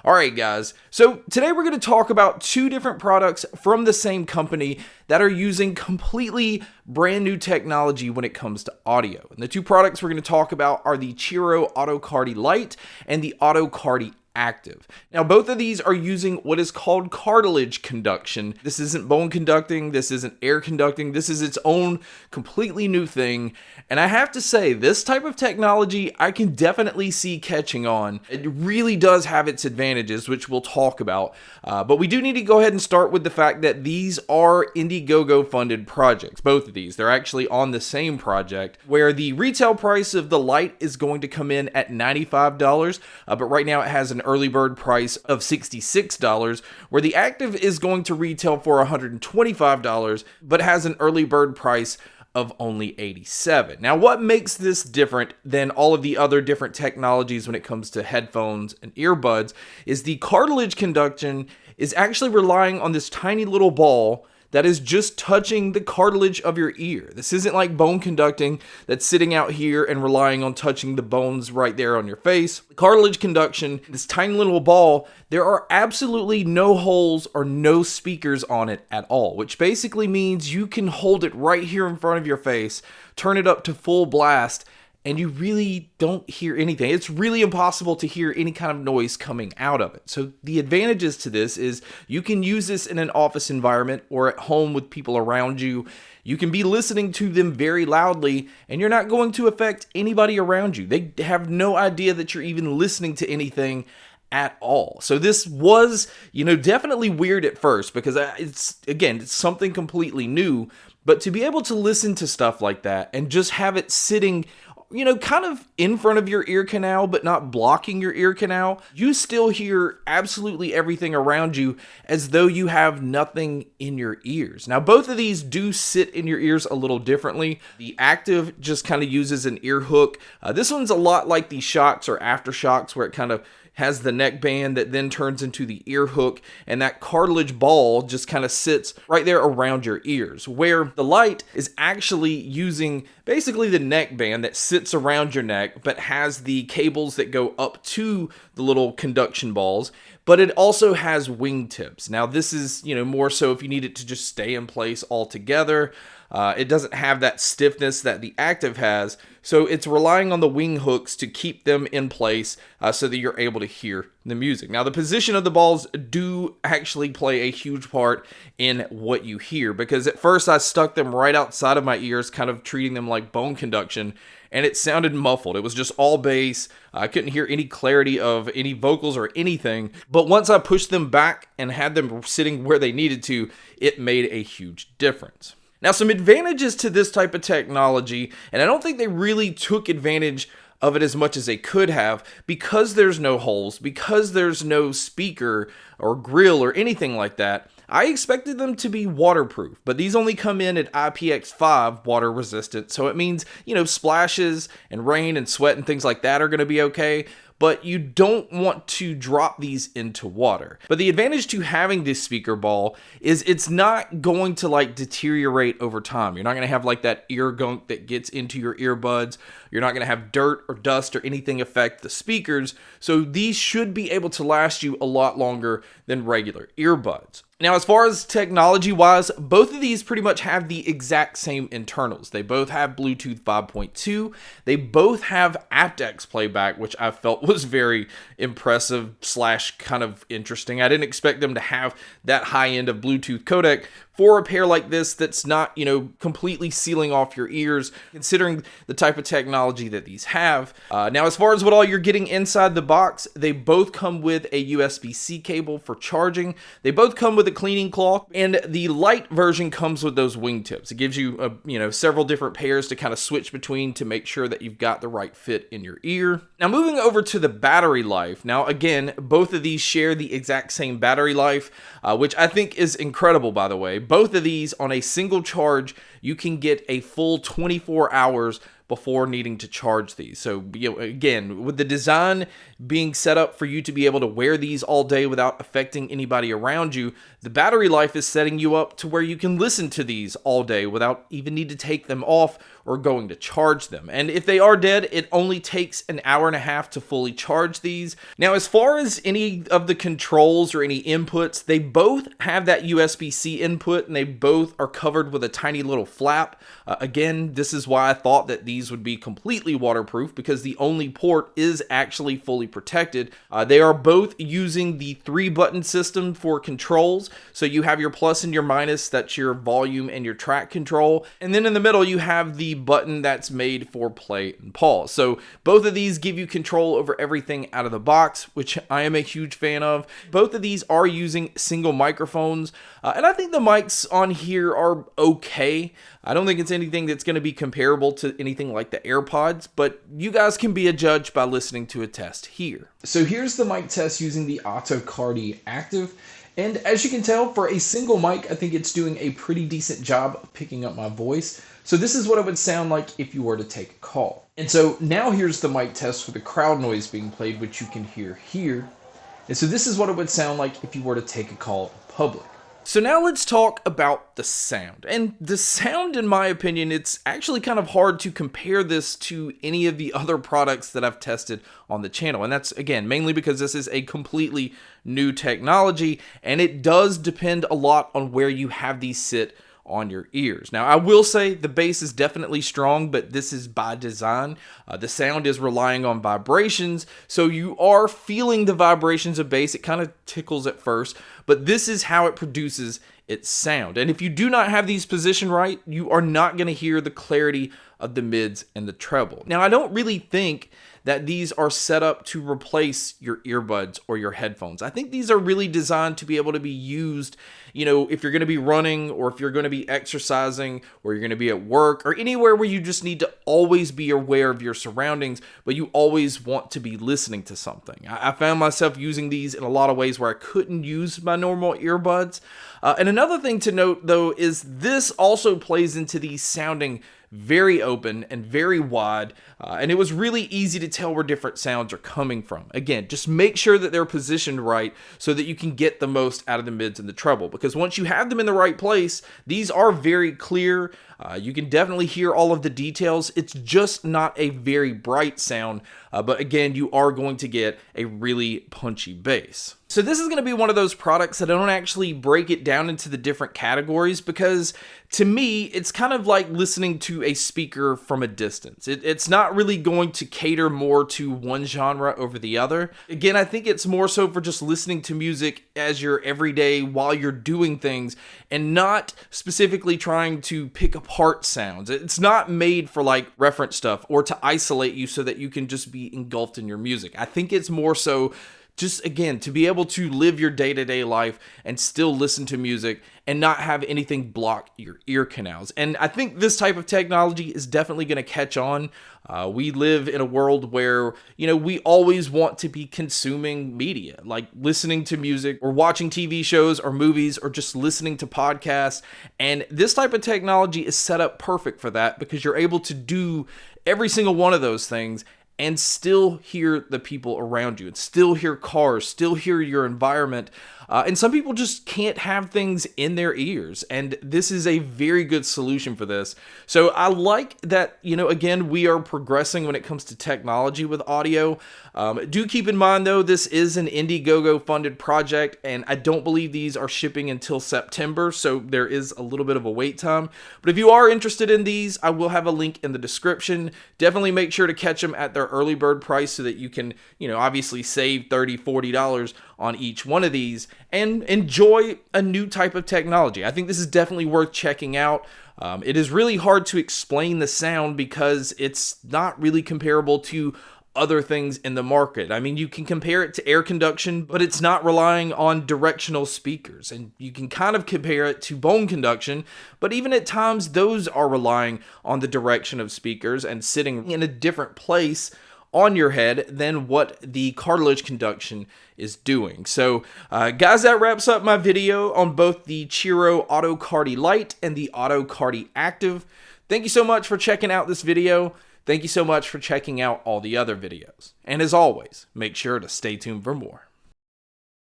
Alright guys, so today we're going to talk about two different products from the same company that are using completely brand new technology when it comes to audio. And the two products we're going to talk about are the Chiro Otocarti Lite and the Otocarti Active. Now both of these are using what is called cartilage conduction. This isn't bone conducting, this isn't air conducting, this is its own completely new thing. And I have to say, this type of technology I can definitely see catching on. It really does have its advantages, which we'll talk about. But we do need to go ahead and start with the fact that these are Indiegogo funded projects. Both of these, they're actually on the same project, where the retail price of the Lite is going to come in at $95, but right now it has an early bird price of $66, where the Active is going to retail for $125, but has an early bird price of only $87. Now, what makes this different than all of the other different technologies when it comes to headphones and earbuds is the cartilage conduction is actually relying on this tiny little ball that is just touching the cartilage of your ear. This isn't like bone conducting that's sitting out here and relying on touching the bones right there on your face. Cartilage conduction, this tiny little ball, there are absolutely no holes or no speakers on it at all, which basically means you can hold it right here in front of your face, turn it up to full blast, and you really don't hear anything. It's really impossible to hear any kind of noise coming out of it. So the advantages to this is you can use this in an office environment or at home with people around you. You can be listening to them very loudly and you're not going to affect anybody around you. They have no idea that you're even listening to anything at all. So this was, definitely weird at first because it's something completely new. But to be able to listen to stuff like that and just have it sitting kind of in front of your ear canal, but not blocking your ear canal, you still hear absolutely everything around you as though you have nothing in your ears. Now, both of these do sit in your ears a little differently. The Active just kind of uses an ear hook. This one's a lot like the Shocks or Aftershocks, where it kind of has the neck band that then turns into the ear hook, and that cartilage ball just kind of sits right there around your ears, where the Lite is actually using basically the neck band that sits around your neck but has the cables that go up to the little conduction balls, but it also has wingtips. Now this is more so if you need it to just stay in place altogether. It doesn't have that stiffness that the Active has, so it's relying on the wing hooks to keep them in place so that you're able to hear the music. Now, the position of the balls do actually play a huge part in what you hear, because at first I stuck them right outside of my ears, kind of treating them like bone conduction, and it sounded muffled. It was just all bass. I couldn't hear any clarity of any vocals or anything, but once I pushed them back and had them sitting where they needed to, it made a huge difference. Now, some advantages to this type of technology, and I don't think they really took advantage of it as much as they could have, because there's no holes, because there's no speaker or grill or anything like that. I expected them to be waterproof, but these only come in at IPX5 water resistant, so it means, splashes and rain and sweat and things like that are going to be okay, but you don't want to drop these into water. But the advantage to having this speaker ball is it's not going to deteriorate over time. You're not going to have that ear gunk that gets into your earbuds. You're not going to have dirt or dust or anything affect the speakers. So these should be able to last you a lot longer than regular earbuds. Now, as far as technology-wise, both of these pretty much have the exact same internals. They both have Bluetooth 5.2. They both have aptX playback, which I felt was very impressive / kind of interesting. I didn't expect them to have that high end of Bluetooth codec for a pair like this that's not, completely sealing off your ears, considering the type of technology that these have. Now, as far as what all you're getting inside the box, they both come with a USB-C cable for charging. They both come with a cleaning cloth, and the Lite version comes with those wingtips. It gives you, several different pairs to kind of switch between to make sure that you've got the right fit in your ear. Now, moving over to the battery life. Now, again, both of these share the exact same battery life, which I think is incredible, by the way. Both of these, on a single charge, you can get a full 24 hours before needing to charge these. So, again, with the design being set up for you to be able to wear these all day without affecting anybody around you, the battery life is setting you up to where you can listen to these all day without even need to take them off or going to charge them. And if they are dead, it only takes an hour and a half to fully charge these. Now, as far as any of the controls or any inputs, they both have that USB-C input, and they both are covered with a tiny little flap. Again, this is why I thought that these would be completely waterproof, because the only port is actually fully protected. They are both using the 3-button system for controls. So you have your plus and your minus, that's your volume and your track control. And then in the middle, you have the button that's made for play and pause. So both of these give you control over everything out of the box, which I am a huge fan of. Both of these are using single microphones, and I think the mics on here are okay. I don't think it's anything that's going to be comparable to anything like the AirPods, but you guys can be a judge by listening to a test here. So here's the mic test using the Otocarti Active. And as you can tell, for a single mic, I think it's doing a pretty decent job of picking up my voice. So this is what it would sound like if you were to take a call. And so now here's the mic test for the crowd noise being played, which you can hear here. And so this is what it would sound like if you were to take a call in public. So now let's talk about the sound. And the sound, in my opinion, it's actually kind of hard to compare this to any of the other products that I've tested on the channel. And that's, again, mainly because this is a completely new technology, and it does depend a lot on where you have these sit on your ears. Now, I will say the bass is definitely strong, but this is by design. The sound is relying on vibrations, so you are feeling the vibrations of bass. It kind of tickles at first, but this is how it produces its sound. And if you do not have these positioned right, you are not going to hear the clarity of the mids and the treble. Now, I don't really think that these are set up to replace your earbuds or your headphones. I think these are really designed to be able to be used, you know, if you're going to be running, or if you're going to be exercising, or you're going to be at work, or anywhere where you just need to always be aware of your surroundings, but you always want to be listening to something. I found myself using these in a lot of ways where I couldn't use my normal earbuds. And another thing to note, though, is this also plays into these sounding very open and very wide, and it was really easy to tell where different sounds are coming from. Again, just make sure that they're positioned right so that you can get the most out of the mids and the treble, because once you have them in the right place, these are very clear. You can definitely hear all of the details. It's just not a very bright sound, but again, you are going to get a really punchy bass. So this is going to be one of those products that I don't actually break it down into the different categories, because to me, it's kind of like listening to a speaker from a distance. It's not really going to cater more to one genre over the other. Again, I think it's more so for just listening to music as your everyday while you're doing things, and not specifically trying to pick apart sounds. It's not made for like reference stuff or to isolate you so that you can just be engulfed in your music. I think it's more so just, again, to be able to live your day-to-day life and still listen to music and not have anything block your ear canals. And I think this type of technology is definitely going to catch on. We live in a world where, you know, we always want to be consuming media, like listening to music or watching TV shows or movies or just listening to podcasts. And this type of technology is set up perfect for that, because you're able to do every single one of those things and still hear the people around you, and still hear cars, still hear your environment. And some people just can't have things in their ears, and this is a very good solution for this. So I like that, you know, again, we are progressing when it comes to technology with audio. Do keep in mind, though, this is an Indiegogo funded project, and I don't believe these are shipping until September, so there is a little bit of a wait time. But if you are interested in these, I will have a link in the description. Definitely make sure to catch them at their early bird price so that you can, you know, obviously save $30, $40 on each one of these and enjoy a new type of technology. I think this is definitely worth checking out. It is really hard to explain the sound because it's not really comparable to other things in the market. I mean, you can compare it to air conduction, but it's not relying on directional speakers. And you can kind of compare it to bone conduction, but even at times those are relying on the direction of speakers and sitting in a different place on your head than what the cartilage conduction is doing. So guys, that wraps up my video on both the Chiro Otocarti Lite and the Otocarti Active. Thank you so much for checking out this video. Thank you so much for checking out all the other videos. And as always, make sure to stay tuned for more.